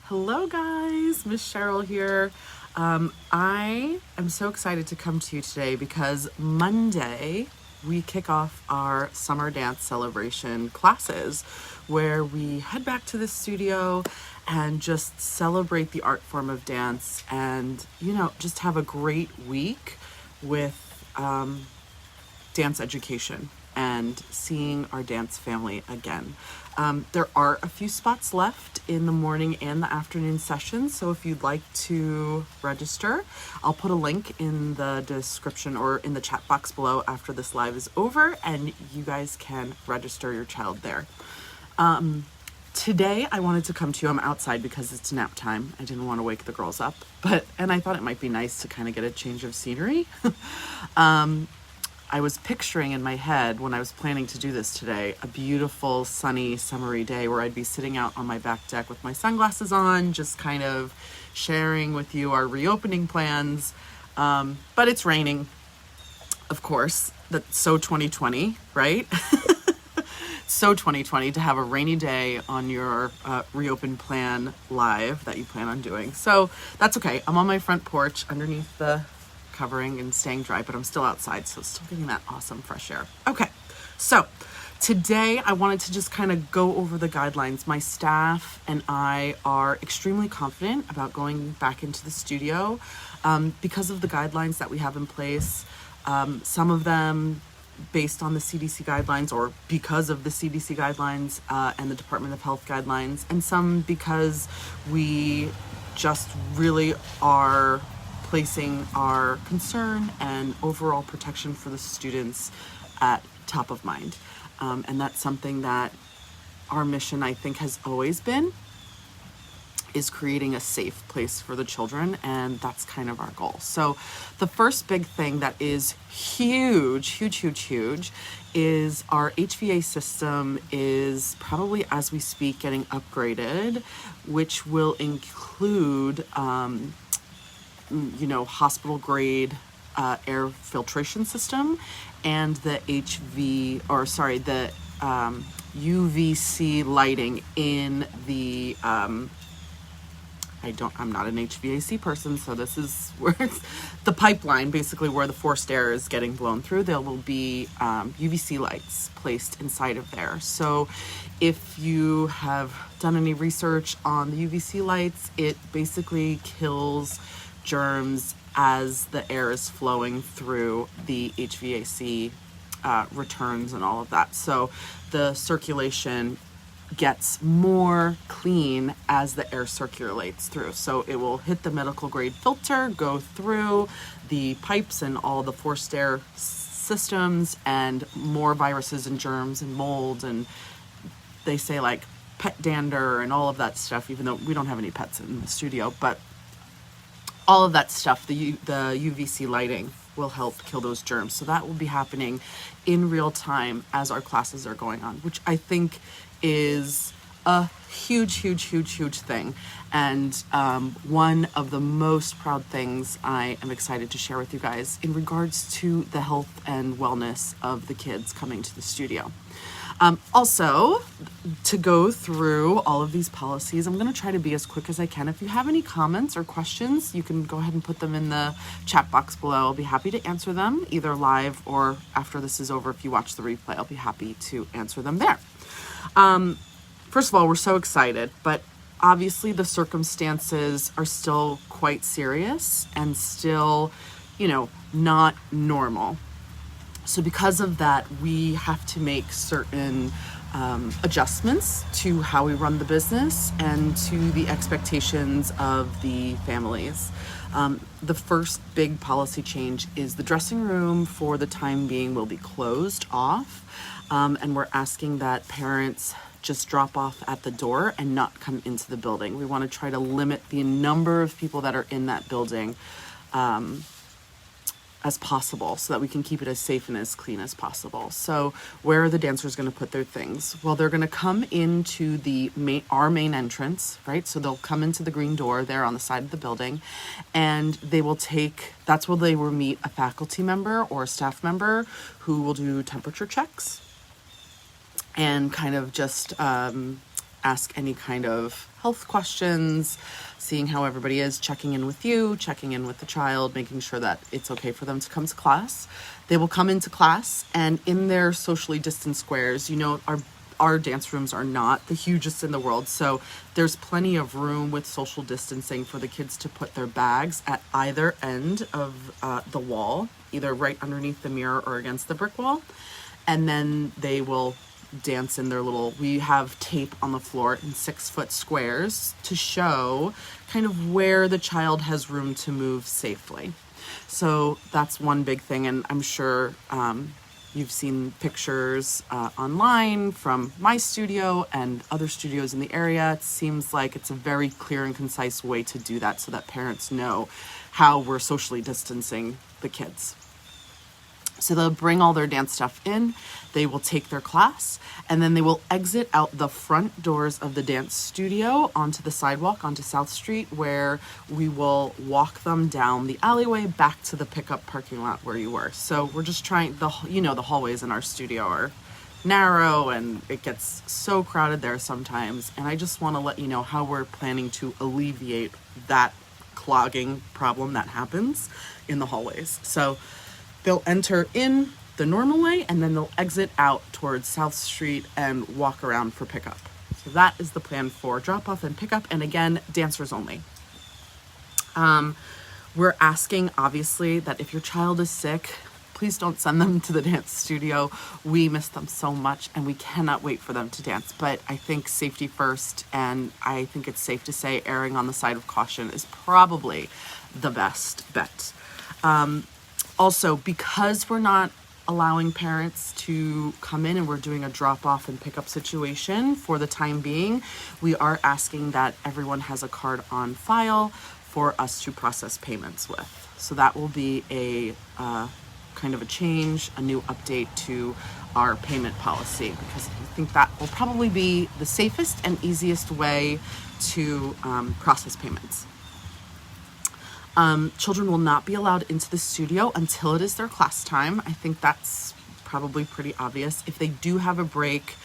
Hello guys, Miss Cheryl here. I am so excited to come to you today because Monday we kick off our summer dance celebration classes where we head back to the studio and just celebrate the art form of dance and, just have a great week with dance education and seeing our dance family again. There are a few spots left in the morning and the afternoon sessions, so if you'd like to register, I'll put a link in the description or in the chat box below after this live is over, and you guys can register your child there. Today I wanted to come to you. I'm outside because it's nap time. I didn't want to wake the girls up, and I thought it might be nice to kind of get a change of scenery. I was picturing in my head when I was planning to do this today, a beautiful sunny summery day where I'd be sitting out on my back deck with my sunglasses on, just kind of sharing with you our reopening plans. But it's raining, of course. That's so 2020, right? So 2020 to have a rainy day on your reopen plan live that you plan on doing. So that's okay. I'm on my front porch underneath the covering and staying dry, but I'm still outside, so still getting that awesome fresh air. Okay, so today I wanted to just kind of go over the guidelines. My staff and I are extremely confident about going back into the studio because of the guidelines that we have in place. Some of them based on the CDC guidelines or because of the CDC guidelines and the Department of Health guidelines, and some because we just really are placing our concern and overall protection for the students at top of mind. And that's something that our mission, I think, has always been, is creating a safe place for the children, and that's kind of our goal. So the first big thing that is huge is our HVA system is probably, as we speak, getting upgraded, which will include hospital grade air filtration system and the UVC lighting in the I'm not an HVAC person, so this is where it's the pipeline, basically where the forced air is getting blown through. There will be UVC lights placed inside of there. So if you have done any research on the UVC lights, it basically kills germs as the air is flowing through the HVAC returns and all of that. So the circulation gets more clean as the air circulates through. So it will hit the medical grade filter, go through the pipes and all the forced air systems, and more viruses and germs and mold, and they say like pet dander and all of that stuff, even though we don't have any pets in the studio, but all of that stuff, the UVC lighting will help kill those germs. So that will be happening in real time as our classes are going on, which I think is a huge thing. And one of the most proud things I am excited to share with you guys in regards to the health and wellness of the kids coming to the studio. Also, to go through all of these policies, I'm going to try to be as quick as I can. If you have any comments or questions, you can go ahead and put them in the chat box below. I'll be happy to answer them either live or after this is over. If you watch the replay, I'll be happy to answer them there. First of all, we're so excited, but obviously the circumstances are still quite serious and still, not normal. So because of that, we have to make certain adjustments to how we run the business and to the expectations of the families. The first big policy change is the dressing room for the time being will be closed off. And we're asking that parents just drop off at the door and not come into the building. We want to try to limit the number of people that are in that building as possible so that we can keep it as safe and as clean as possible. So where are the dancers going to put their things? Well, they're going to come into our main entrance, right? So they'll come into the green door there on the side of the building, and that's where they will meet a faculty member or a staff member who will do temperature checks and kind of just ask any kind of health questions, seeing how everybody is, checking in with you, checking in with the child, making sure that it's okay for them to come to class. They will come into class, and in their socially distanced squares, our dance rooms are not the hugest in the world, so there's plenty of room with social distancing for the kids to put their bags at either end of the wall, either right underneath the mirror or against the brick wall, and then they will dance in their we have tape on the floor in 6-foot squares to show kind of where the child has room to move safely. So that's one big thing, and I'm sure you've seen pictures online from my studio and other studios in the area. It seems like it's a very clear and concise way to do that so that parents know how we're socially distancing the kids. So they'll bring all their dance stuff in, they will take their class, and then they will exit out the front doors of the dance studio onto the sidewalk, onto South Street, where we will walk them down the alleyway back to the pickup parking lot where you were. So we're just trying, the hallways in our studio are narrow and it gets so crowded there sometimes. And I just want to let you know how we're planning to alleviate that clogging problem that happens in the hallways. So they'll enter in the normal way, and then they'll exit out towards South Street and walk around for pickup. So that is the plan for drop off and pickup. And again, dancers only. We're asking, obviously, that if your child is sick, please don't send them to the dance studio. We miss them so much and we cannot wait for them to dance. But I think safety first, and I think it's safe to say erring on the side of caution is probably the best bet. Also, because we're not allowing parents to come in and we're doing a drop-off and pick-up situation for the time being, we are asking that everyone has a card on file for us to process payments with. So that will be a kind of a change, a new update to our payment policy, because I think that will probably be the safest and easiest way to process payments. Children will not be allowed into the studio until it is their class time. I think that's probably pretty obvious. If they do have a break,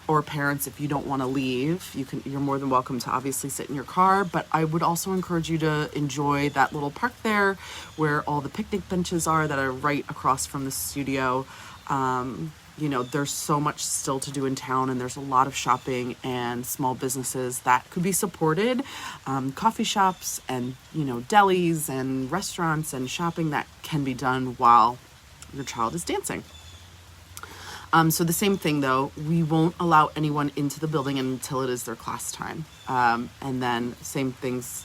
or parents, if you don't want to leave, you're more than welcome to obviously sit in your car, but I would also encourage you to enjoy that little park there where all the picnic benches are that are right across from the studio. There's so much still to do in town, and there's a lot of shopping and small businesses that could be supported, coffee shops and, delis and restaurants and shopping that can be done while your child is dancing. So the same thing though, we won't allow anyone into the building until it is their class time. And then same things,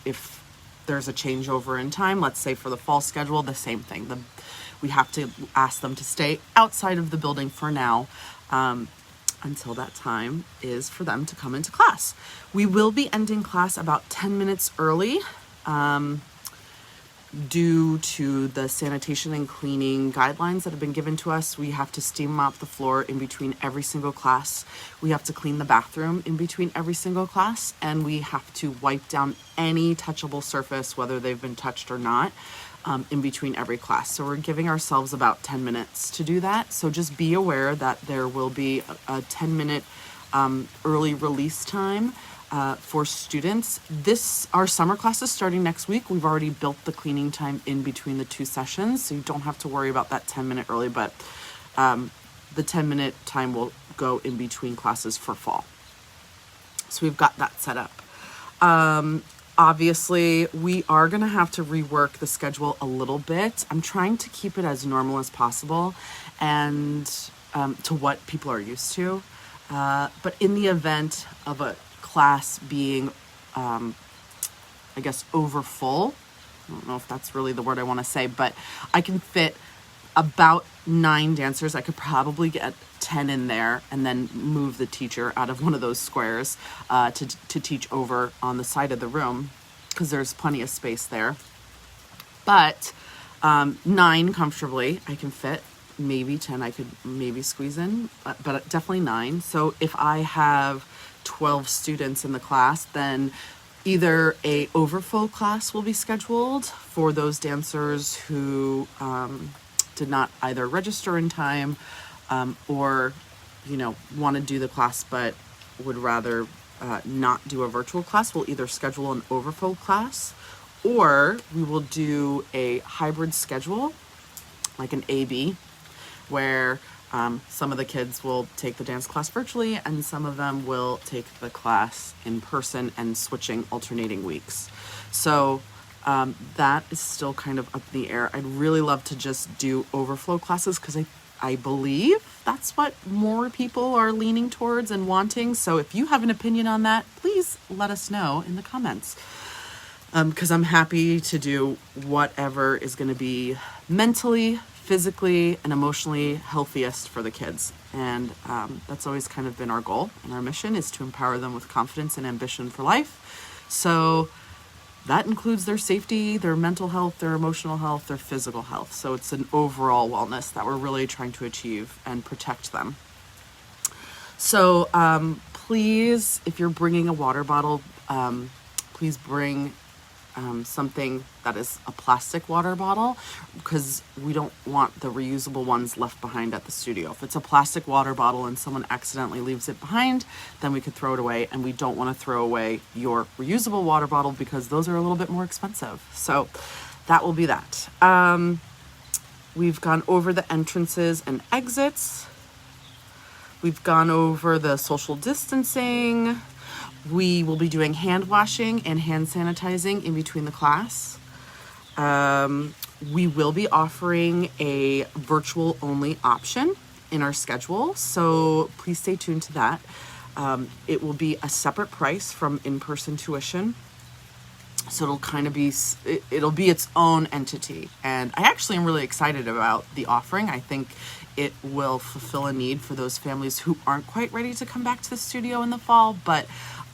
if there's a changeover in time, let's say for the fall schedule, the same thing. We have to ask them to stay outside of the building for now, until that time is for them to come into class. We will be ending class about 10 minutes early, due to the sanitation and cleaning guidelines that have been given to us. We have to steam mop the floor in between every single class. We have to clean the bathroom in between every single class, and we have to wipe down any touchable surface, whether they've been touched or not, in between every class. So we're giving ourselves about 10 minutes to do that. So just be aware that there will be a 10-minute early release time for students. Our summer class is starting next week. We've already built the cleaning time in between the two sessions, so you don't have to worry about that 10-minute early, but the 10-minute time will go in between classes for fall. So we've got that set up. Obviously, we are going to have to rework the schedule a little bit. I'm trying to keep it as normal as possible and to what people are used to. But in the event of a class being, over full, I don't know if that's really the word I want to say, but I can fit about 9 dancers. I could probably get 10 in there and then move the teacher out of one of those squares to teach over on the side of the room, because there's plenty of space there. But 9 comfortably I can fit. Maybe 10 I could maybe squeeze in, but definitely 9. So if I have 12 students in the class, then either a overflow class will be scheduled for those dancers who did not either register in time or want to do the class but would rather not do a virtual class, we'll either schedule an overflow class, or we will do a hybrid schedule, like an A-B, where some of the kids will take the dance class virtually and some of them will take the class in person, and switching alternating weeks. So that is still kind of up in the air. I'd really love to just do overflow classes because I believe that's what more people are leaning towards and wanting. So if you have an opinion on that, please let us know in the comments. Because I'm happy to do whatever is going to be mentally, physically, and emotionally healthiest for the kids. And that's always kind of been our goal, and our mission is to empower them with confidence and ambition for life. So that includes their safety, their mental health, their emotional health, their physical health. So it's an overall wellness that we're really trying to achieve and protect them. So please, if you're bringing a water bottle, please bring something that is a plastic water bottle, because we don't want the reusable ones left behind at the studio. If it's a plastic water bottle and someone accidentally leaves it behind, then we could throw it away, and we don't want to throw away your reusable water bottle because those are a little bit more expensive. So that will be that. We've gone over the entrances and exits. We've gone over the social distancing. We will be doing hand washing and hand sanitizing in between the class. We will be offering a virtual only option in our schedule, so please stay tuned to that. It will be a separate price from in-person tuition. So it'll kind of be, it'll be its own entity. And I actually am really excited about the offering. I think it will fulfill a need for those families who aren't quite ready to come back to the studio in the fall, but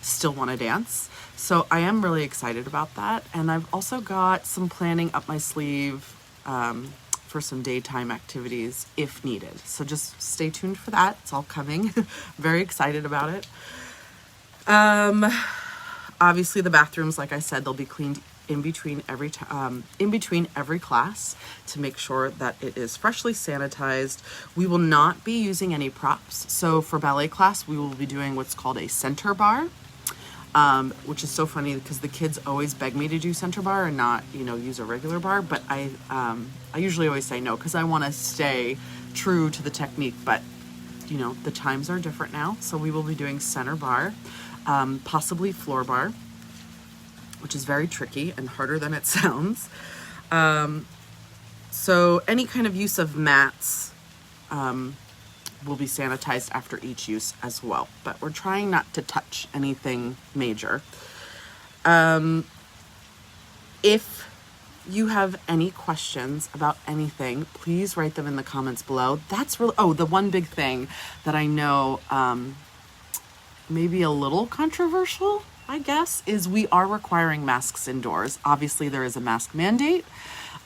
still want to dance. So I am really excited about that. And I've also got some planning up my sleeve for some daytime activities if needed. So just stay tuned for that. It's all coming. Very excited about it. Obviously the bathrooms, like I said, they'll be cleaned in between every class to make sure that it is freshly sanitized. We will not be using any props. So for ballet class, we will be doing what's called a center bar, which is so funny because the kids always beg me to do center bar and not, use a regular bar. But I usually always say no because I want to stay true to the technique. But, the times are different now. So we will be doing center bar, possibly floor bar, which is very tricky and harder than it sounds. So any kind of use of mats will be sanitized after each use as well, but we're trying not to touch anything major. If you have any questions about anything, please write them in the comments below. That's really, the one big thing that I know maybe a little controversial, I guess, is we are requiring masks indoors. Obviously, there is a mask mandate,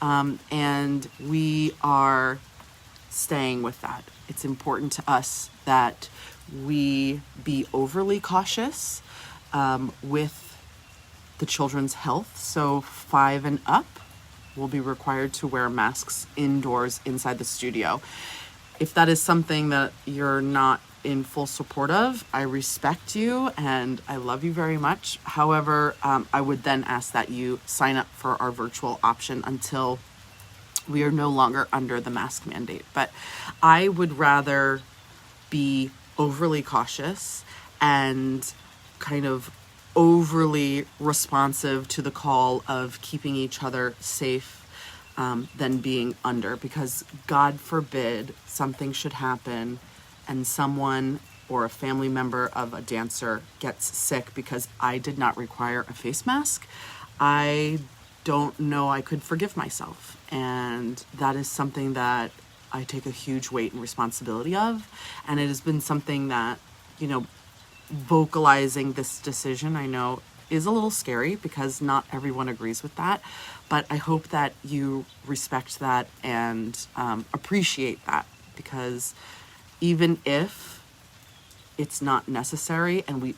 and we are staying with that. It's important to us that we be overly cautious with the children's health. So 5 and up will be required to wear masks indoors inside the studio. If that is something that you're not in full support of, I respect you and I love you very much. However, I would then ask that you sign up for our virtual option until we are no longer under the mask mandate. But I would rather be overly cautious and kind of overly responsive to the call of keeping each other safe than being under, because God forbid something should happen and someone or a family member of a dancer gets sick because I did not require a face mask. I don't know I could forgive myself. And that is something that I take a huge weight and responsibility of. And it has been something that, vocalizing this decision, I know is a little scary because not everyone agrees with that. But I hope that you respect that and appreciate that, because even if it's not necessary and we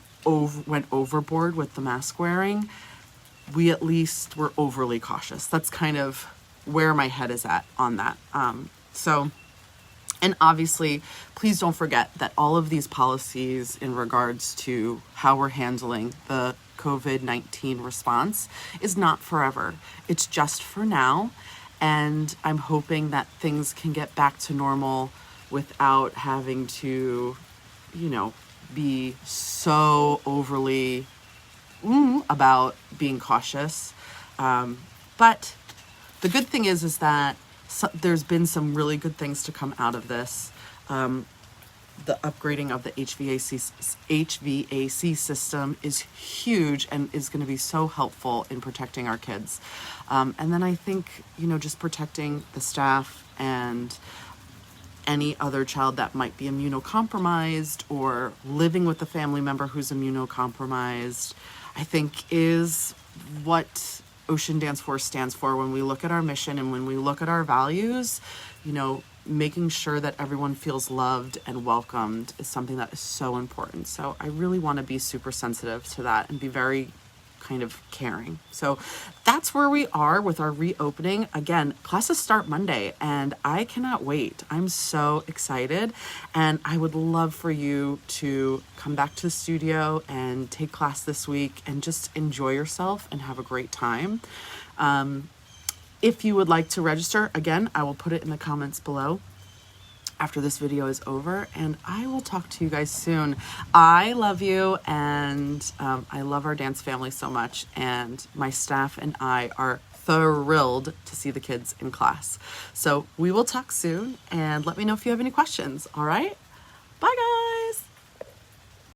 went overboard with the mask wearing, we at least were overly cautious. That's kind of where my head is at on that. So And obviously, please don't forget that all of these policies in regards to how we're handling the COVID-19 response is not forever. It's just for now. And I'm hoping that things can get back to normal without having to, be so overly about being cautious. But the good thing is that there's been some really good things to come out of this. The upgrading of the HVAC system is huge and is going to be so helpful in protecting our kids. And then I think, just protecting the staff and any other child that might be immunocompromised or living with a family member who's immunocompromised, I think is what Ocean Dance Force stands for. When we look at our mission and when we look at our values, making sure that everyone feels loved and welcomed is something that is so important. So I really want to be super sensitive to that and be very kind of caring. So that's where we are with our reopening. Again, classes start Monday and I cannot wait. I'm so excited, and I would love for you to come back to the studio and take class this week and just enjoy yourself and have a great time. If you would like to register, again, I will put it in the comments below after this video is over, and I will talk to you guys soon. I love you, and I love our dance family so much, and my staff and I are thrilled to see the kids in class. So we will talk soon, and let me know if you have any questions. All right? Bye, guys.